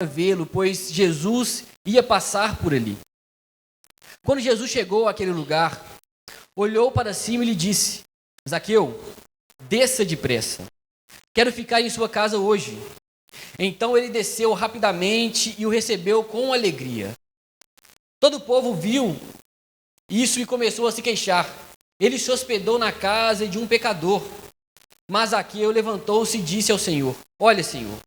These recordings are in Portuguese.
vê-lo, pois Jesus ia passar por ali. Quando Jesus chegou àquele lugar, olhou para cima e lhe disse: Zaqueu, desça depressa. Quero ficar em sua casa hoje. Então ele desceu rapidamente e o recebeu com alegria. Todo o povo viu isso e começou a se queixar. Ele se hospedou na casa de um pecador. Mas Zaqueu levantou-se e disse ao Senhor: Olha, Senhor,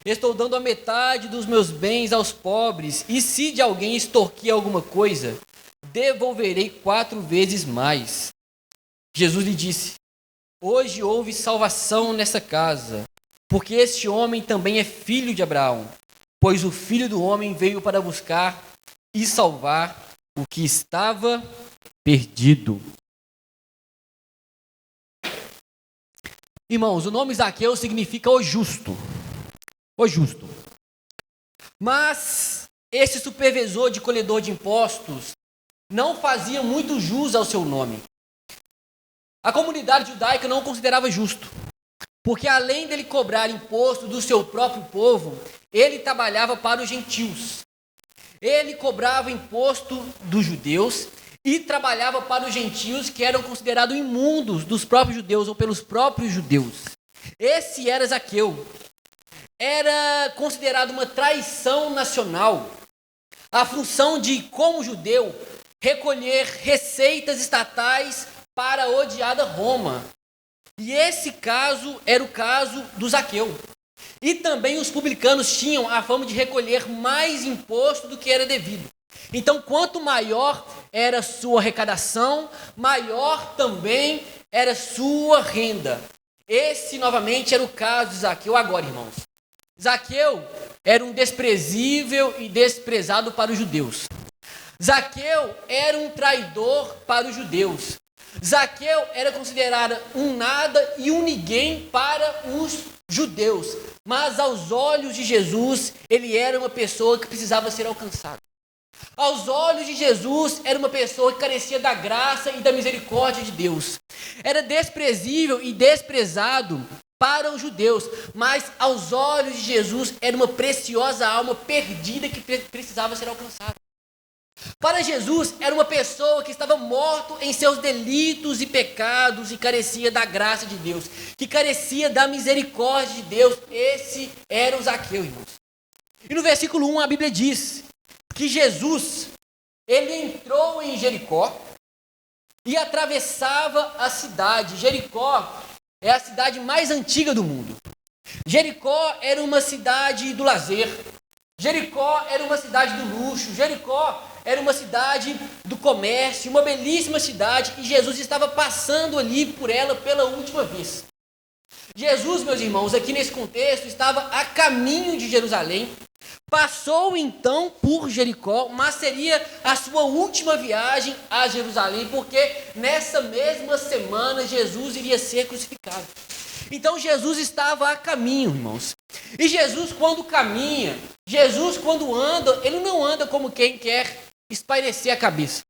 estou dando a metade dos meus bens aos pobres, e se de alguém extorquir alguma coisa, devolverei 4 vezes mais. Jesus lhe disse: Hoje houve salvação nessa casa, porque este homem também é filho de Abraão, pois o Filho do Homem veio para buscar e salvar o que estava perdido. Irmãos, o nome Zaqueu significa o justo. O justo. Mas esse supervisor de colhedor de impostos não fazia muito jus ao seu nome. A comunidade judaica não o considerava justo, porque além dele cobrar imposto do seu próprio povo, ele trabalhava para os gentios. Ele cobrava imposto dos judeus e trabalhava para os gentios, que eram considerados imundos dos próprios judeus ou pelos próprios judeus. Esse era Zaqueu. Era considerado uma traição nacional a função de, como judeu, recolher receitas estatais para a odiada Roma. E esse caso era o caso do Zaqueu. E também os publicanos tinham a fama de recolher mais imposto do que era devido. Então, quanto maior era sua arrecadação, maior também era sua renda. Esse, novamente, era o caso de Zaqueu agora, irmãos. Zaqueu era um desprezível e desprezado para os judeus. Zaqueu era um traidor para os judeus. Zaqueu era considerado um nada e um ninguém para os judeus. Mas aos olhos de Jesus, ele era uma pessoa que precisava ser alcançada. Aos olhos de Jesus, era uma pessoa que carecia da graça e da misericórdia de Deus. Era desprezível e desprezado para os judeus, mas aos olhos de Jesus, era uma preciosa alma perdida que precisava ser alcançada. Para Jesus, era uma pessoa que estava morto em seus delitos e pecados e carecia da graça de Deus, que carecia da misericórdia de Deus. Esse era o Zaqueu, irmãos. E no versículo 1 a Bíblia diz que Jesus, ele entrou em Jericó e atravessava a cidade. Jericó é a cidade mais antiga do mundo. Jericó era uma cidade do lazer. Jericó era uma cidade do luxo. Jericó era uma cidade do comércio, uma belíssima cidade, e Jesus estava passando ali por ela pela última vez. Jesus, meus irmãos, aqui nesse contexto, estava a caminho de Jerusalém, passou então por Jericó, mas seria a sua última viagem a Jerusalém, porque nessa mesma semana Jesus iria ser crucificado. Então Jesus estava a caminho, irmãos. E Jesus, quando caminha, Jesus, quando anda, ele não anda como quem quer espairecer a cabeça.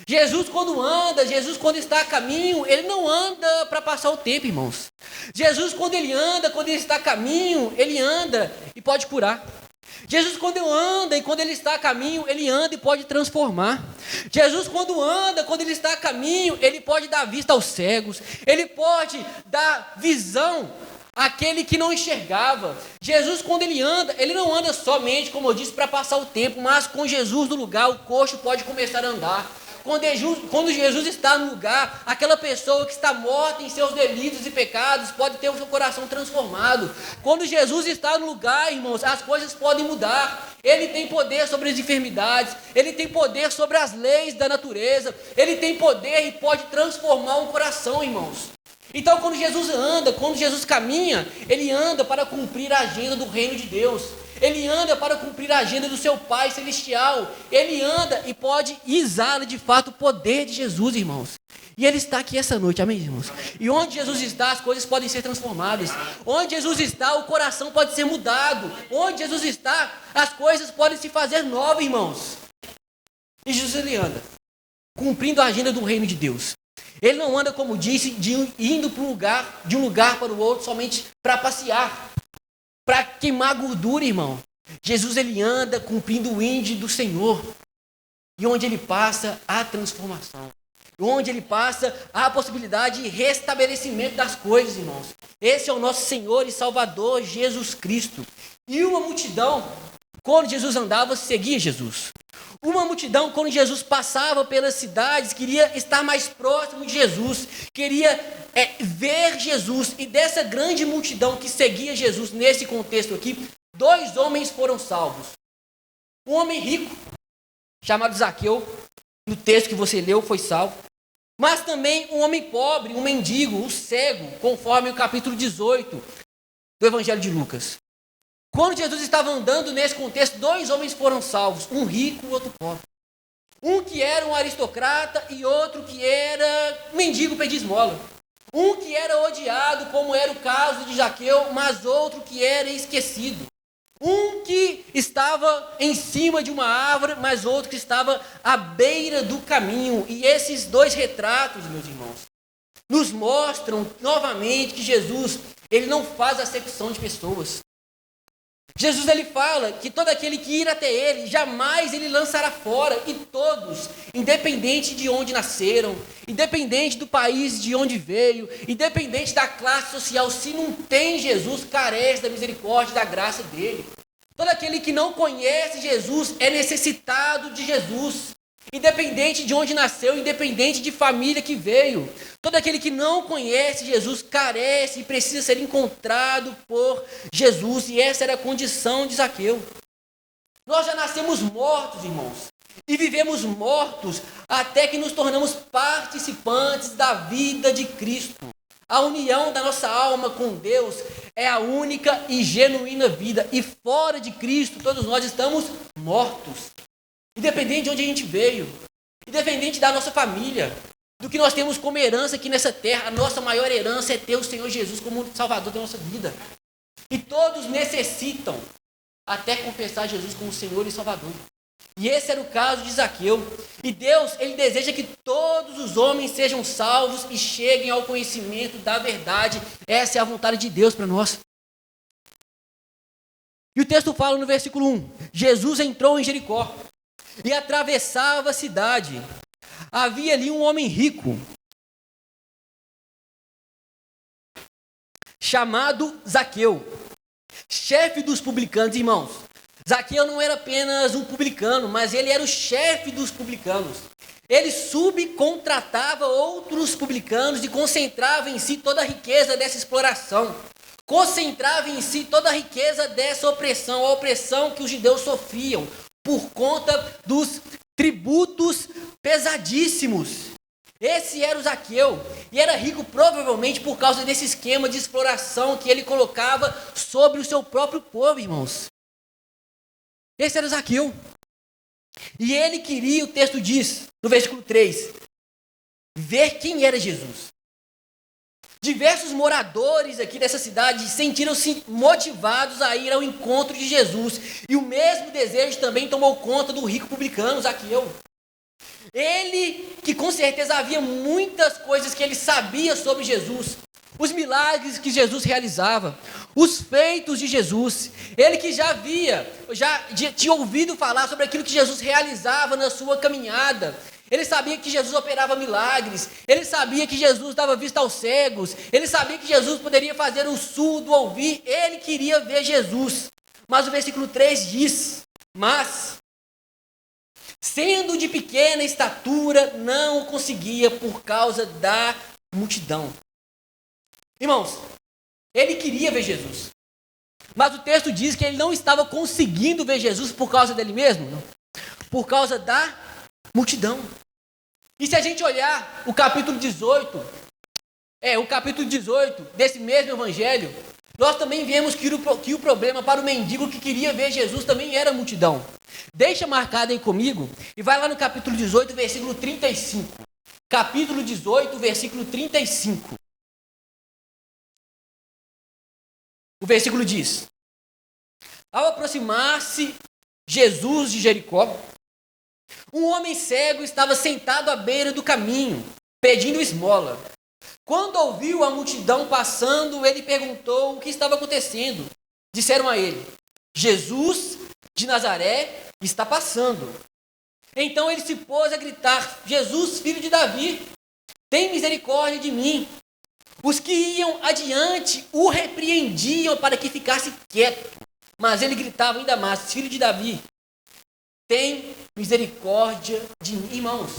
Jesus, quando anda, Jesus, quando está a caminho, ele não anda para passar o tempo, irmãos. Jesus, quando ele anda, quando ele está a caminho, ele anda e pode curar. Jesus, quando anda e quando ele está a caminho, ele anda e pode transformar. Jesus, quando anda, quando ele está a caminho, ele pode dar vista aos cegos, ele pode dar visão àquele que não enxergava. Jesus, quando ele anda, ele não anda somente, como eu disse, para passar o tempo, mas com Jesus no lugar, o coxo pode começar a andar. Quando Jesus está no lugar, aquela pessoa que está morta em seus delitos e pecados pode ter o seu coração transformado. Quando Jesus está no lugar, irmãos, as coisas podem mudar. Ele tem poder sobre as enfermidades, ele tem poder sobre as leis da natureza, ele tem poder e pode transformar um coração, irmãos. Então, quando Jesus anda, quando Jesus caminha, ele anda para cumprir a agenda do reino de Deus. Ele anda para cumprir a agenda do seu Pai Celestial. Ele anda e pode exalar de fato o poder de Jesus, irmãos. E ele está aqui essa noite, amém, irmãos? E onde Jesus está, as coisas podem ser transformadas. Onde Jesus está, o coração pode ser mudado. Onde Jesus está, as coisas podem se fazer novas, irmãos. E Jesus, ele anda cumprindo a agenda do reino de Deus. Ele não anda, como disse, indo de um lugar para o outro somente para passear, para queimar gordura, irmão. Jesus ele anda cumprindo o índice do Senhor. E onde ele passa, há transformação. Onde ele passa, há a possibilidade de restabelecimento das coisas, irmãos. Esse é o nosso Senhor e Salvador, Jesus Cristo. E uma multidão, quando Jesus andava, seguia Jesus. Uma multidão, quando Jesus passava pelas cidades, queria estar mais próximo de Jesus, queria ver Jesus. E dessa grande multidão que seguia Jesus, nesse contexto aqui, 2 homens foram salvos. Um homem rico, chamado Zaqueu, no texto que você leu, foi salvo. Mas também um homem pobre, um mendigo, um cego, conforme o capítulo 18 do Evangelho de Lucas. Quando Jesus estava andando nesse contexto, 2 homens foram salvos, um rico e outro pobre. Um que era um aristocrata e outro que era mendigo pedir esmola. Um que era odiado, como era o caso de Zaqueu, mas outro que era esquecido. Um que estava em cima de uma árvore, mas outro que estava à beira do caminho. E esses 2 retratos, meus irmãos, nos mostram novamente que Jesus, ele não faz acepção de pessoas. Jesus ele fala que todo aquele que ir até ele, jamais ele lançará fora. E todos, independente de onde nasceram, independente do país de onde veio, independente da classe social, se não tem Jesus, carece da misericórdia e da graça dele. Todo aquele que não conhece Jesus é necessitado de Jesus. Independente de onde nasceu, independente de família que veio. Todo aquele que não conhece Jesus carece e precisa ser encontrado por Jesus. E essa era a condição de Zaqueu. Nós já nascemos mortos, irmãos. E vivemos mortos até que nos tornamos participantes da vida de Cristo. A união da nossa alma com Deus é a única e genuína vida. E fora de Cristo, todos nós estamos mortos. Independente de onde a gente veio, independente da nossa família, do que nós temos como herança aqui nessa terra, a nossa maior herança é ter o Senhor Jesus como Salvador da nossa vida. E todos necessitam até confessar Jesus como Senhor e Salvador. E esse era o caso de Zaqueu. E Deus, ele deseja que todos os homens sejam salvos e cheguem ao conhecimento da verdade. Essa é a vontade de Deus para nós. E o texto fala no versículo 1: Jesus entrou em Jericó e atravessava a cidade. Havia ali um homem rico, chamado Zaqueu, chefe dos publicanos. Irmãos, Zaqueu não era apenas um publicano, mas ele era o chefe dos publicanos. Ele subcontratava outros publicanos e concentrava em si toda a riqueza dessa exploração. Concentrava em si toda a riqueza dessa opressão, a opressão que os judeus sofriam por conta dos tributos pesadíssimos. Esse era o Zaqueu, e era rico provavelmente por causa desse esquema de exploração que ele colocava sobre o seu próprio povo, irmãos. Esse era o Zaqueu. E ele queria, o texto diz, no versículo 3, ver quem era Jesus. Diversos moradores aqui dessa cidade sentiram-se motivados a ir ao encontro de Jesus. E o mesmo desejo também tomou conta do rico publicano, Zaqueu. Ele, que com certeza havia muitas coisas que ele sabia sobre Jesus. Os milagres que Jesus realizava, os feitos de Jesus. Ele que já tinha ouvido falar sobre aquilo que Jesus realizava na sua caminhada. Ele sabia que Jesus operava milagres, ele sabia que Jesus dava vista aos cegos, ele sabia que Jesus poderia fazer o surdo ouvir, ele queria ver Jesus. Mas o versículo 3 diz: mas, sendo de pequena estatura, não o conseguia por causa da multidão. Irmãos, ele queria ver Jesus, mas o texto diz que ele não estava conseguindo ver Jesus por causa dele mesmo, não? Por causa da multidão. E se a gente olhar o capítulo 18 desse mesmo evangelho, nós também vemos que o problema para o mendigo que queria ver Jesus também era a multidão. Deixa marcado aí comigo e vai lá no capítulo 18, versículo 35. Capítulo 18, versículo 35. O versículo diz: ao aproximar-se Jesus de Jericó, um homem cego estava sentado à beira do caminho, pedindo esmola. Quando ouviu a multidão passando, ele perguntou o que estava acontecendo. Disseram a ele: Jesus de Nazaré está passando. Então ele se pôs a gritar: Jesus, filho de Davi, tem misericórdia de mim. Os que iam adiante o repreendiam para que ficasse quieto. Mas ele gritava ainda mais: filho de Davi, tem misericórdia de mim. Irmãos,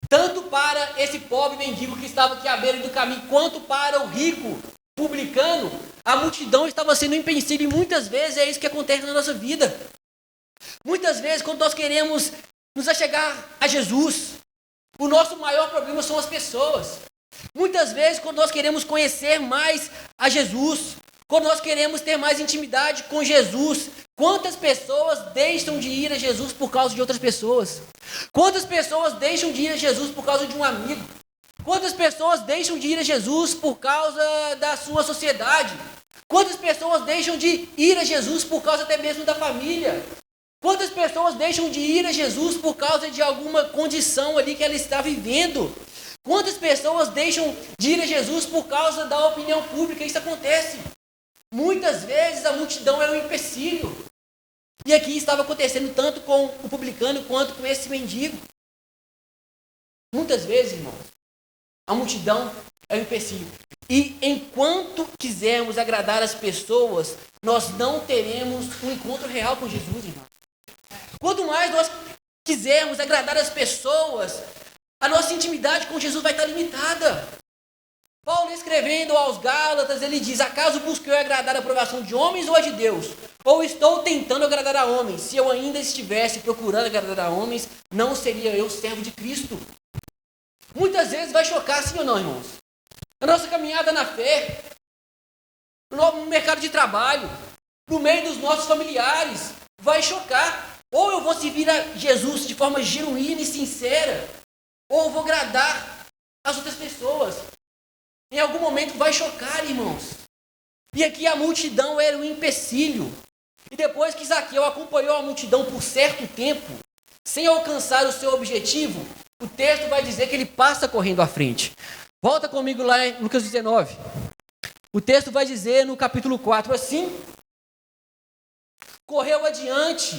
tanto para esse pobre mendigo que estava aqui à beira do caminho, quanto para o rico publicano, a multidão estava sendo empecilho. E muitas vezes é isso que acontece na nossa vida. Muitas vezes, quando nós queremos nos achegar a Jesus, o nosso maior problema são as pessoas. Muitas vezes, quando nós queremos conhecer mais a Jesus, quando nós queremos ter mais intimidade com Jesus, quantas pessoas deixam de ir a Jesus por causa de outras pessoas? Quantas pessoas deixam de ir a Jesus por causa de um amigo? Quantas pessoas deixam de ir a Jesus por causa da sua sociedade? Quantas pessoas deixam de ir a Jesus por causa até mesmo da família? Quantas pessoas deixam de ir a Jesus por causa de alguma condição ali que ela está vivendo? Quantas pessoas deixam de ir a Jesus por causa da opinião pública? Isso acontece. Muitas vezes a multidão é um empecilho. E aqui estava acontecendo tanto com o publicano quanto com esse mendigo. Muitas vezes, irmãos, a multidão é um empecilho. E enquanto quisermos agradar as pessoas, nós não teremos um encontro real com Jesus, irmão. Quanto mais nós quisermos agradar as pessoas, a nossa intimidade com Jesus vai estar limitada. Paulo, escrevendo aos Gálatas, ele diz: acaso busco eu agradar a aprovação de homens ou a de Deus? Ou estou tentando agradar a homens? Se eu ainda estivesse procurando agradar a homens, não seria eu servo de Cristo. Muitas vezes vai chocar, sim ou não, irmãos? A nossa caminhada na fé, no mercado de trabalho, no meio dos nossos familiares, vai chocar. Ou eu vou servir a Jesus de forma genuína e sincera, ou eu vou agradar as outras pessoas. Em algum momento vai chocar, irmãos. E aqui a multidão era um empecilho. E depois que Zaqueu acompanhou a multidão por certo tempo, sem alcançar o seu objetivo, o texto vai dizer que ele passa correndo à frente. Volta comigo lá em Lucas 19. O texto vai dizer no capítulo 4 assim: correu adiante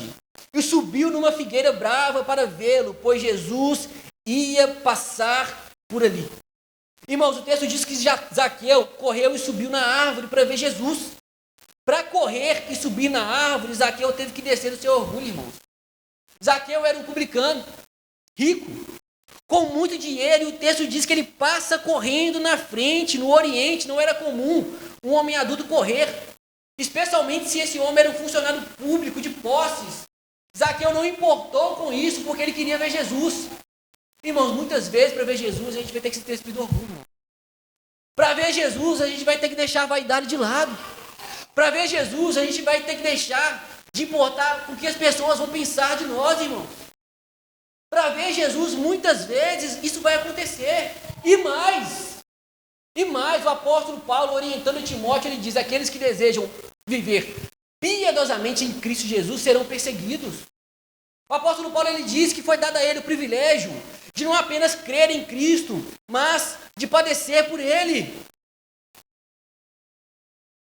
e subiu numa figueira brava para vê-lo, pois Jesus ia passar por ali. Irmãos, o texto diz que Zaqueu correu e subiu na árvore para ver Jesus. Para correr e subir na árvore, Zaqueu teve que descer do seu orgulho, irmãos. Zaqueu era um publicano, rico, com muito dinheiro, e o texto diz que ele passa correndo na frente. No Oriente não era comum um homem adulto correr, especialmente se esse homem era um funcionário público de posses. Zaqueu não importou com isso, porque ele queria ver Jesus. Irmãos, muitas vezes para ver Jesus a gente vai ter que se despir do orgulho. Para ver Jesus a gente vai ter que deixar a vaidade de lado. Para ver Jesus a gente vai ter que deixar de importar o que as pessoas vão pensar de nós, irmãos. Para ver Jesus muitas vezes isso vai acontecer. E mais, o apóstolo Paulo, orientando Timóteo, ele diz: aqueles que desejam viver piedosamente em Cristo Jesus serão perseguidos. O apóstolo Paulo, ele diz que foi dado a ele o privilégio de não apenas crer em Cristo, mas de padecer por ele.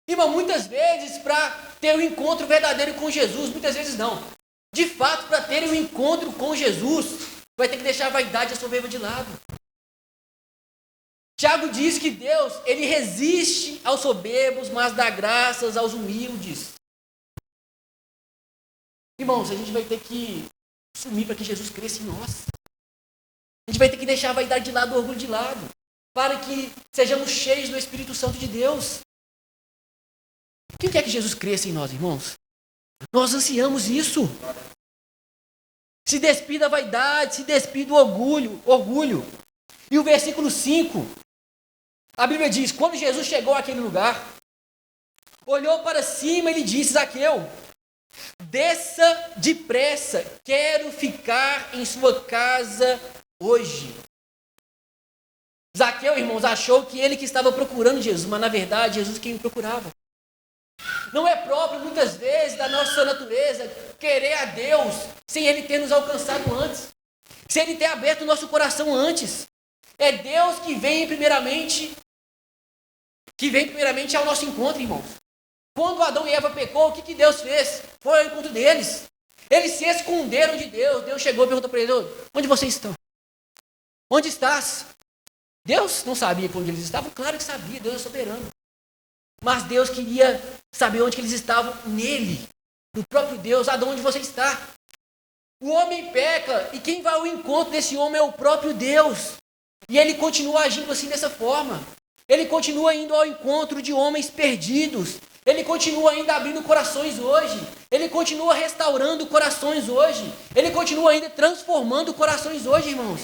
Irmão, muitas vezes para ter um encontro verdadeiro com Jesus, muitas vezes não. De fato, para ter um encontro com Jesus, vai ter que deixar a vaidade e a soberba de lado. Tiago diz que Deus, ele resiste aos soberbos, mas dá graças aos humildes. Irmãos, a gente vai ter que sumir para que Jesus cresça em nós. A gente vai ter que deixar a vaidade de lado, o orgulho de lado, para que sejamos cheios do Espírito Santo de Deus. Quem quer que Jesus cresça em nós, irmãos? Nós ansiamos isso. Se despir da vaidade, se despir do orgulho. E o versículo 5, a Bíblia diz: quando Jesus chegou àquele lugar, olhou para cima e lhe disse: Zaqueu, desça depressa, quero ficar em sua casa hoje. Zaqueu, irmãos, achou que ele que estava procurando Jesus, mas na verdade Jesus quem o procurava. Não é próprio muitas vezes da nossa natureza querer a Deus sem Ele ter nos alcançado antes, sem Ele ter aberto o nosso coração antes. É Deus que vem primeiramente ao nosso encontro, irmãos. Quando Adão e Eva pecou, o que Deus fez? Foi ao encontro deles. Eles se esconderam de Deus. Deus chegou e perguntou para eles: onde vocês estão? Onde estás? Deus não sabia onde eles estavam? Claro que sabia, Deus é soberano. Mas Deus queria saber onde eles estavam nele, no próprio Deus. Adão, onde você está? O homem peca e quem vai ao encontro desse homem é o próprio Deus. E ele continua agindo assim dessa forma. Ele continua indo ao encontro de homens perdidos. Ele continua ainda abrindo corações hoje. Ele continua restaurando corações hoje. Ele continua ainda transformando corações hoje, irmãos.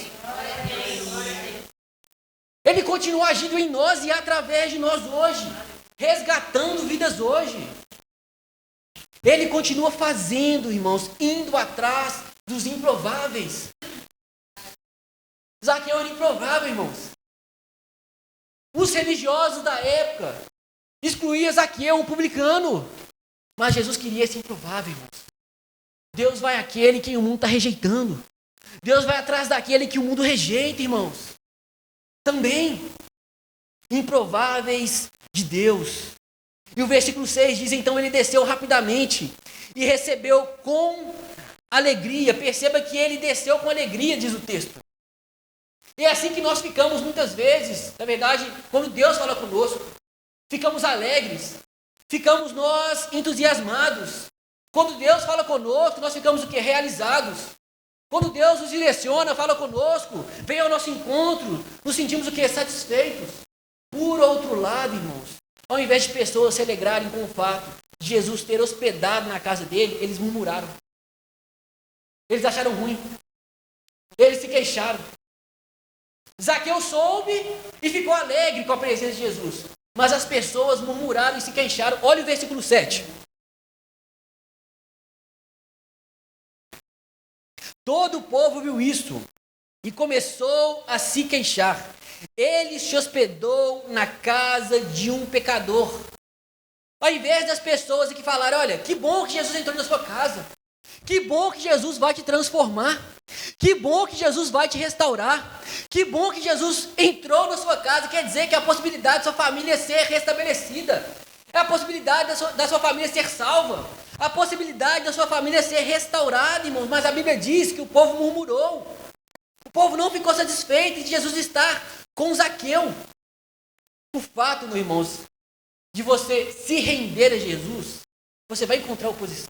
Ele continua agindo em nós e através de nós hoje. Resgatando vidas hoje. Ele continua fazendo, irmãos, indo atrás dos improváveis. Zaqueu era improvável, irmãos. Os religiosos da época excluíam Zaqueu, um publicano. Mas Jesus queria esse improvável, irmãos. Deus vai àquele que o mundo está rejeitando. Deus vai atrás daquele que o mundo rejeita, irmãos. Também improváveis de Deus. E o versículo 6 diz: então ele desceu rapidamente e recebeu com alegria. Perceba que ele desceu com alegria, diz o texto. E é assim que nós ficamos muitas vezes, na verdade, quando Deus fala conosco, ficamos alegres, ficamos nós entusiasmados. Quando Deus fala conosco, nós ficamos o quê? Realizados. Quando Deus nos direciona, fala conosco, vem ao nosso encontro, nos sentimos o quê? Satisfeitos. Por outro lado, irmãos, ao invés de pessoas se alegrarem com o fato de Jesus ter hospedado na casa dele, eles murmuraram. Eles acharam ruim. Eles se queixaram. Zaqueu soube e ficou alegre com a presença de Jesus. Mas as pessoas murmuraram e se queixaram. Olha o versículo 7. Todo o povo viu isso e começou a se queixar. Ele se hospedou na casa de um pecador. Ao invés das pessoas que falaram: olha, que bom que Jesus entrou na sua casa. Que bom que Jesus vai te transformar. Que bom que Jesus vai te restaurar. Que bom que Jesus entrou na sua casa. Quer dizer que a possibilidade da sua família ser restabelecida. É a possibilidade da sua família ser salva. A possibilidade da sua família ser restaurada, irmãos. Mas a Bíblia diz que o povo murmurou. O povo não ficou satisfeito de Jesus estar com Zaqueu. O fato, meus irmãos, de você se render a Jesus, você vai encontrar oposição.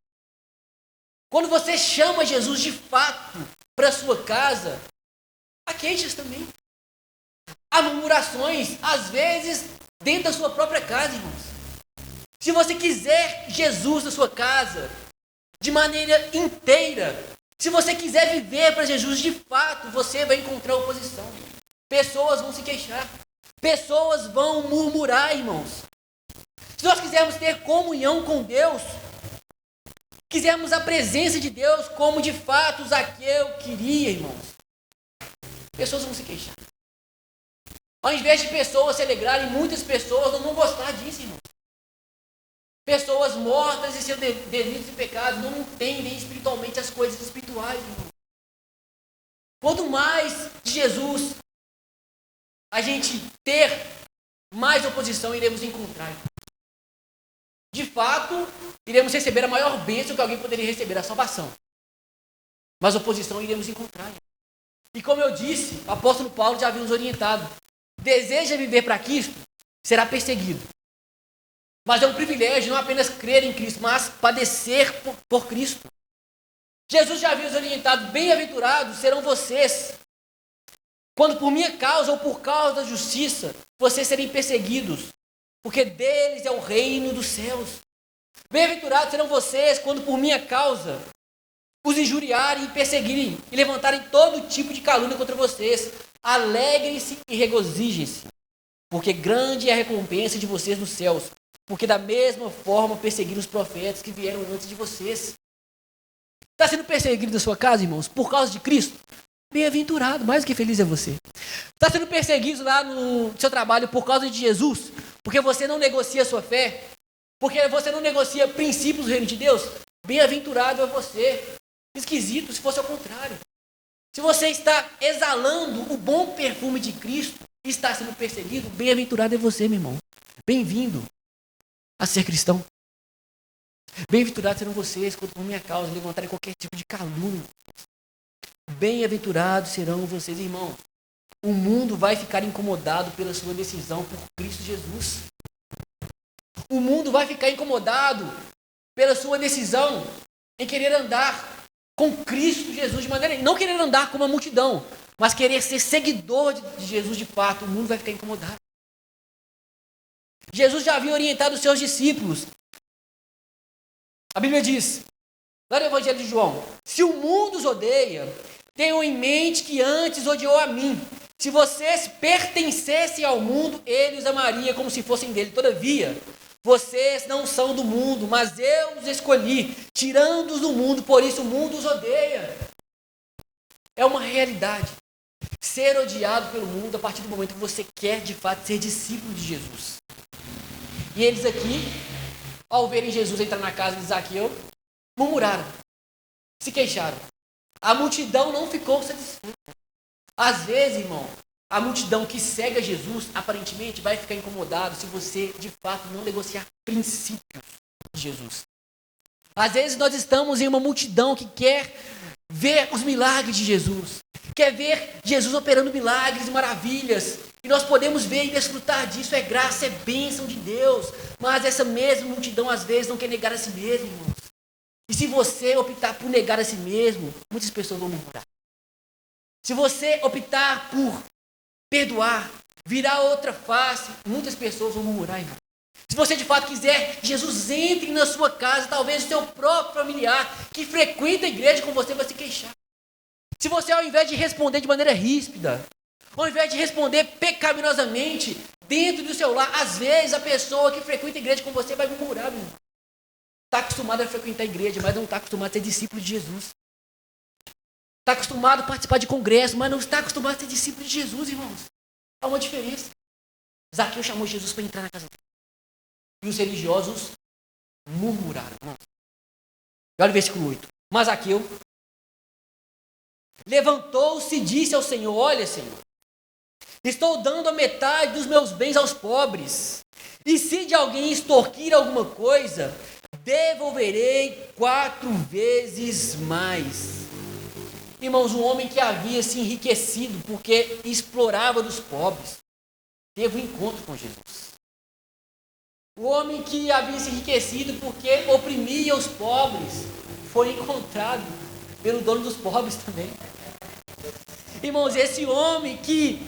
Quando você chama Jesus de fato para a sua casa, há queixas também. Há murmurações, às vezes, dentro da sua própria casa, irmãos. Se você quiser Jesus na sua casa, de maneira inteira, se você quiser viver para Jesus de fato, você vai encontrar oposição. Pessoas vão se queixar. Pessoas vão murmurar, irmãos. Se nós quisermos ter comunhão com Deus, quisermos a presença de Deus como de fato Zaqueu queria, irmãos, pessoas vão se queixar. Ao invés de pessoas se alegrarem, muitas pessoas não vão gostar disso, irmãos. Pessoas mortas em seus delitos e pecados não entendem espiritualmente as coisas espirituais, irmãos. Quanto mais de Jesus a gente ter, mais oposição iremos encontrar. De fato, iremos receber a maior bênção que alguém poderia receber, a salvação. Mas oposição iremos encontrar. E como eu disse, o apóstolo Paulo já havia nos orientado. Deseja viver para Cristo, será perseguido. Mas é um privilégio não apenas crer em Cristo, mas padecer por Cristo. Jesus já havia nos orientado: bem-aventurados serão vocês, quando por minha causa ou por causa da justiça, vocês serem perseguidos, porque deles é o reino dos céus. Bem-aventurados serão vocês, quando por minha causa os injuriarem e perseguirem e levantarem todo tipo de calúnia contra vocês. Alegrem-se e regozijem-se, porque grande é a recompensa de vocês nos céus, porque da mesma forma perseguiram os profetas que vieram antes de vocês. Está sendo perseguido na sua casa, irmãos, por causa de Cristo? Bem-aventurado, mais do que feliz é você. Está sendo perseguido lá no seu trabalho por causa de Jesus, porque você não negocia a sua fé, porque você não negocia princípios do reino de Deus? Bem-aventurado é você. Esquisito se fosse ao contrário. Se você está exalando o bom perfume de Cristo e está sendo perseguido, bem-aventurado é você, meu irmão. Bem-vindo a ser cristão. Bem-aventurados serão vocês quando por minha causa levantarem qualquer tipo de calúnia. Bem-aventurados serão vocês, irmãos. O mundo vai ficar incomodado pela sua decisão por Cristo Jesus. O mundo vai ficar incomodado pela sua decisão em querer andar com Cristo Jesus de maneira... Não querer andar como uma multidão, mas querer ser seguidor de Jesus de fato. O mundo vai ficar incomodado. Jesus já havia orientado os seus discípulos. A Bíblia diz, lá no Evangelho de João, se o mundo os odeia, tenham em mente que antes odiou a mim. Se vocês pertencessem ao mundo, ele os amaria como se fossem dele. Todavia, vocês não são do mundo, mas eu os escolhi, tirando-os do mundo, por isso o mundo os odeia. É uma realidade. Ser odiado pelo mundo a partir do momento que você quer de fato ser discípulo de Jesus. E eles aqui, ao verem Jesus entrar na casa de Zaqueu, murmuraram, se queixaram. A multidão não ficou satisfeita. Às vezes, irmão, a multidão que segue a Jesus, aparentemente, vai ficar incomodado se você, de fato, não negociar princípios de Jesus. Às vezes nós estamos em uma multidão que quer ver os milagres de Jesus, quer ver Jesus operando milagres e maravilhas, e nós podemos ver e desfrutar disso, é graça, é bênção de Deus, mas essa mesma multidão às vezes não quer negar a si mesmo, irmãos. E se você optar por negar a si mesmo, muitas pessoas vão murmurar. Se você optar por perdoar, virar outra face, muitas pessoas vão murmurar, irmão. Se você de fato quiser que Jesus entre na sua casa, talvez o seu próprio familiar que frequenta a igreja com você vai se queixar. Se você, ao invés de responder de maneira ríspida, ao invés de responder pecaminosamente dentro do seu lar, às vezes a pessoa que frequenta a igreja com você vai murmurar, meu irmão. Está acostumado a frequentar a igreja, mas não está acostumado a ser discípulo de Jesus. Está acostumado a participar de congresso, mas não está acostumado a ser discípulo de Jesus, irmãos. Há uma diferença. Zaqueu chamou Jesus para entrar na casa dele. E os religiosos murmuraram. Olha o versículo 8. Mas Zaqueu levantou-se e disse ao Senhor, olha, Senhor, estou dando a metade dos meus bens aos pobres. E se de alguém extorquir alguma coisa, devolverei 4 vezes mais. Irmãos, um homem que havia se enriquecido porque explorava dos pobres, teve um encontro com Jesus. O homem que havia se enriquecido porque oprimia os pobres, foi encontrado pelo dono dos pobres também. Irmãos, esse homem que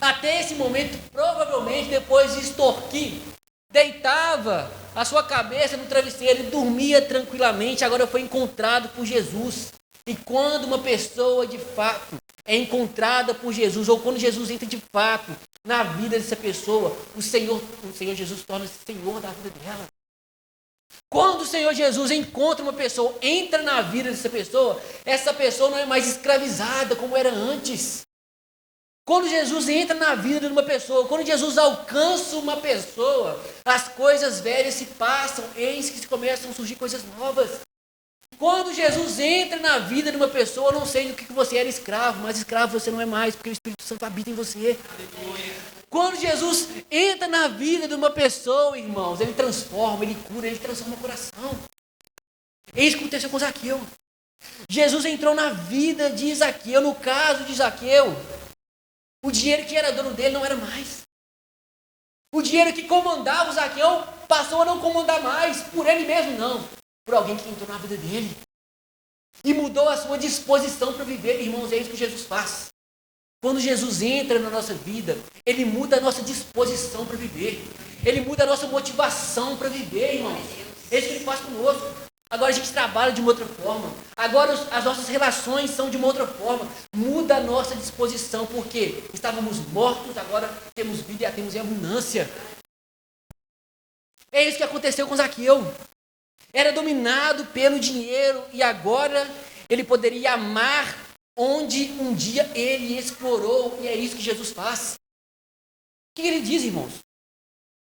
até esse momento, provavelmente depois de extorquir, deitava a sua cabeça no travesseiro e dormia tranquilamente, agora foi encontrado por Jesus. E quando uma pessoa de fato é encontrada por Jesus, ou quando Jesus entra de fato na vida dessa pessoa, o Senhor Jesus torna-se Senhor da vida dela. Quando o Senhor Jesus encontra uma pessoa, entra na vida dessa pessoa, essa pessoa não é mais escravizada como era antes. Quando Jesus entra na vida de uma pessoa, quando Jesus alcança uma pessoa, as coisas velhas se passam, eis que começam a surgir coisas novas. Quando Jesus entra na vida de uma pessoa, não sei do que você era escravo, mas escravo você não é mais, porque o Espírito Santo habita em você. Quando Jesus entra na vida de uma pessoa, irmãos, ele transforma, ele cura, ele transforma o coração. É isso que aconteceu com Zaqueu. Jesus entrou na vida de Zaqueu, no caso de Zaqueu, o dinheiro que era dono dele não era mais. O dinheiro que comandava o Zaqueu passou a não comandar mais, por ele mesmo não, por alguém que entrou na vida dele. E mudou a sua disposição para viver. Irmãos, é isso que Jesus faz. Quando Jesus entra na nossa vida, ele muda a nossa disposição para viver. Ele muda a nossa motivação para viver, irmãos. É isso que ele faz conosco. Agora a gente trabalha de uma outra forma. Agora as nossas relações são de uma outra forma. Muda a nossa disposição, porque estávamos mortos, agora temos vida e a temos em abundância. É isso que aconteceu com Zaqueu. Era dominado pelo dinheiro e agora ele poderia amar onde um dia ele explorou. E é isso que Jesus faz. O que ele diz, irmãos?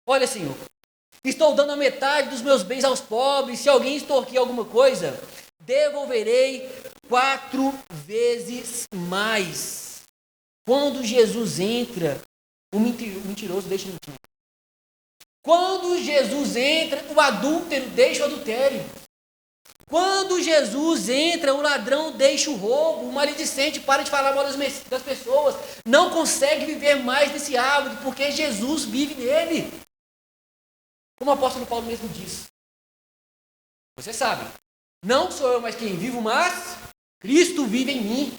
Olha, Senhor, estou dando a metade dos meus bens aos pobres. Se alguém extorquir alguma coisa, devolverei 4 vezes mais. Quando Jesus entra, o mentiroso deixa mentir. Quando Jesus entra, o adúltero deixa o adultério. Quando Jesus entra, o ladrão deixa o roubo, o maledicente para de falar mal das pessoas, não consegue viver mais nesse hábito, porque Jesus vive nele. Como o apóstolo Paulo mesmo diz. Você sabe, não sou eu mais quem vivo, mas Cristo vive em mim.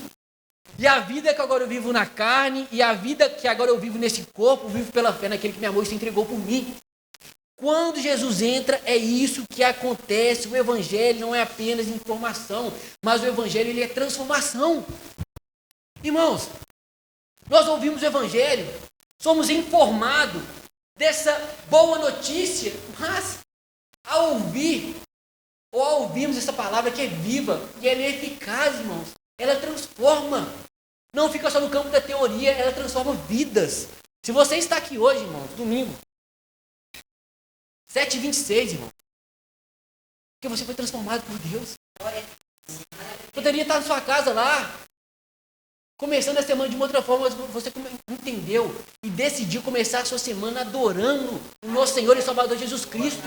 E a vida que agora eu vivo na carne, e a vida que agora eu vivo nesse corpo, eu vivo pela fé naquele que me amou e se entregou por mim. Quando Jesus entra, é isso que acontece. O evangelho não é apenas informação, mas o evangelho ele é transformação. Irmãos, nós ouvimos o evangelho, somos informados dessa boa notícia, mas ao ouvir, ou ao ouvirmos essa palavra que é viva, e ela é eficaz, irmãos, ela transforma. Não fica só no campo da teoria, ela transforma vidas. Se você está aqui hoje, irmãos, domingo, 7h26, irmão. Porque você foi transformado por Deus. Poderia estar na sua casa lá, começando a semana de uma outra forma, mas você entendeu e decidiu começar a sua semana adorando o nosso Senhor e Salvador Jesus Cristo.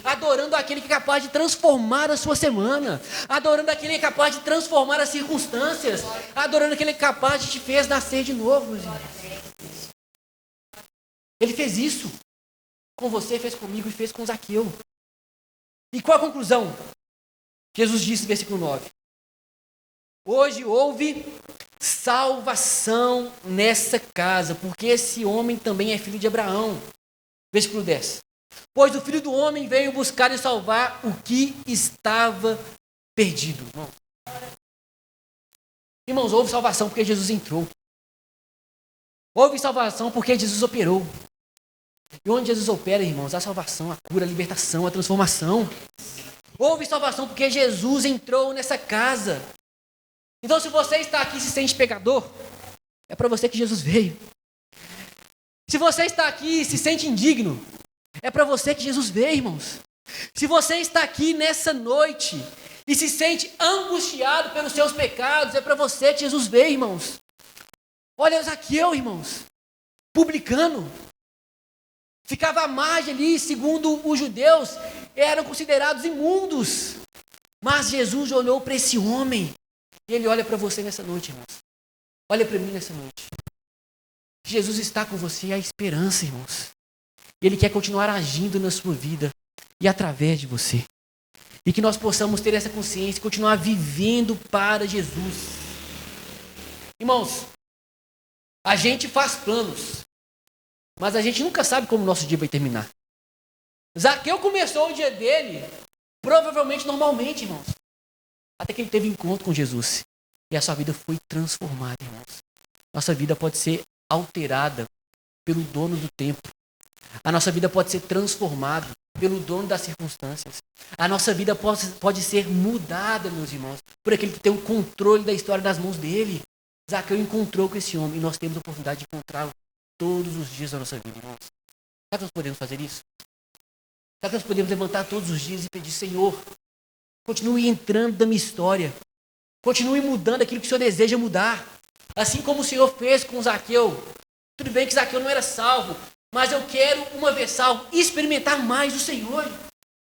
Adorando aquele que é capaz de transformar a sua semana. Adorando aquele que é capaz de transformar as circunstâncias. Adorando aquele que é capaz de te fez nascer de novo, meus irmãos. Ele fez isso. Com você, fez comigo e fez com Zaqueu. E qual a conclusão? Jesus disse no versículo 9. Hoje houve salvação nessa casa, porque esse homem também é filho de Abraão. Versículo 10. Pois o Filho do Homem veio buscar e salvar o que estava perdido. Irmãos, houve salvação porque Jesus entrou. Houve salvação porque Jesus operou. E onde Jesus opera, irmãos, a salvação, a cura, a libertação, a transformação. Houve salvação porque Jesus entrou nessa casa. Então, se você está aqui e se sente pecador, é para você que Jesus veio. Se você está aqui e se sente indigno, é para você que Jesus veio, irmãos. Se você está aqui nessa noite e se sente angustiado pelos seus pecados, é para você que Jesus veio, irmãos. Olha Zaqueu, irmãos, publicano. Ficava à margem ali, segundo os judeus, eram considerados imundos. Mas Jesus olhou para esse homem. E ele olha para você nessa noite, irmãos. Olha para mim nessa noite. Jesus está com você e há esperança, irmãos. Ele quer continuar agindo na sua vida e através de você. E que nós possamos ter essa consciência e continuar vivendo para Jesus. Irmãos, a gente faz planos. Mas a gente nunca sabe como o nosso dia vai terminar. Zaqueu começou o dia dele, provavelmente normalmente, irmãos. Até que ele teve encontro com Jesus. E a sua vida foi transformada, irmãos. Nossa vida pode ser alterada pelo dono do tempo. A nossa vida pode ser transformada pelo dono das circunstâncias. A nossa vida pode ser mudada, meus irmãos, por aquele que tem o controle da história nas mãos dele. Zaqueu encontrou com esse homem e nós temos a oportunidade de encontrá-lo todos os dias da nossa vida, irmãos. Será que nós podemos fazer isso? Será que nós podemos levantar todos os dias e pedir, Senhor, continue entrando na minha história. Continue mudando aquilo que o Senhor deseja mudar. Assim como o Senhor fez com Zaqueu. Tudo bem que Zaqueu não era salvo, mas eu quero, uma vez salvo, experimentar mais do Senhor.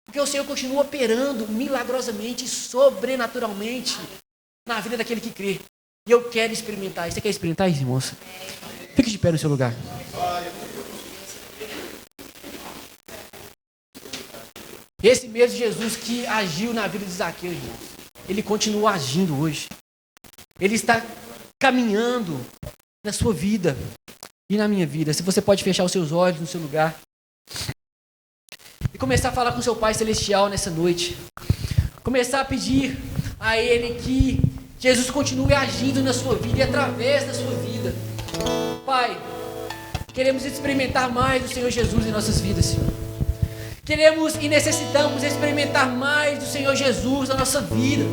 Porque o Senhor continua operando milagrosamente, sobrenaturalmente, na vida daquele que crê. E eu quero experimentar isso. Você quer experimentar isso, irmãos? Fique de pé no seu lugar. Esse mesmo Jesus que agiu na vida de Zaqueu, irmãos, ele continua agindo hoje. Ele está caminhando na sua vida e na minha vida. Se você pode fechar os seus olhos no seu lugar e começar a falar com seu Pai Celestial nessa noite. Começar a pedir a Ele que Jesus continue agindo na sua vida e através da sua vida. Pai, queremos experimentar mais do Senhor Jesus em nossas vidas, Senhor. Queremos e necessitamos experimentar mais do Senhor Jesus na nossa vida.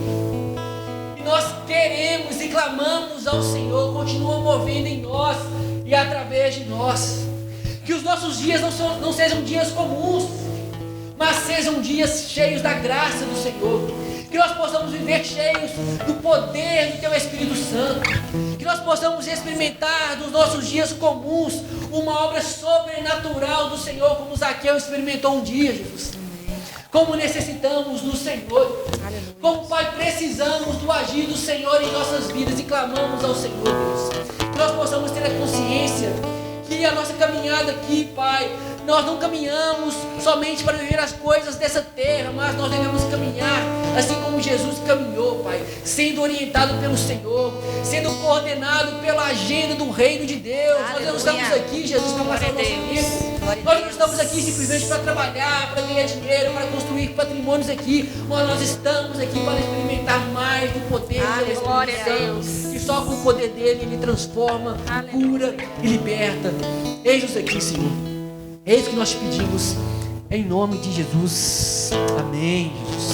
E nós queremos e clamamos ao Senhor, continua movendo em nós e através de nós. Que os nossos dias não sejam dias comuns, mas sejam dias cheios da graça do Senhor. Que nós possamos viver cheios do poder do Teu Espírito Santo. Que nós possamos experimentar nos nossos dias comuns uma obra sobrenatural do Senhor, como Zaqueu experimentou um dia, Jesus. Como necessitamos do Senhor. Aleluia. Como, Pai, precisamos do agir do Senhor em nossas vidas e clamamos ao Senhor, Deus. Que nós possamos ter a consciência que a nossa caminhada aqui, Pai, nós não caminhamos somente para viver as coisas dessa terra, mas nós devemos caminhar assim como Jesus caminhou, Pai, sendo orientado pelo Senhor, sendo coordenado pela agenda do reino de Deus. Aleluia. Nós não estamos aqui, Jesus, para passar o nosso tempo. Nós não estamos aqui simplesmente para trabalhar, para ganhar dinheiro, para construir patrimônios aqui, mas nós estamos aqui para experimentar mais do poder do Espírito Glória a Santo. Deus. E só com o poder dele, ele transforma, cura e liberta. Eis-nos aqui, Senhor. Eis o que nós te pedimos, em nome de Jesus. Amém, Jesus.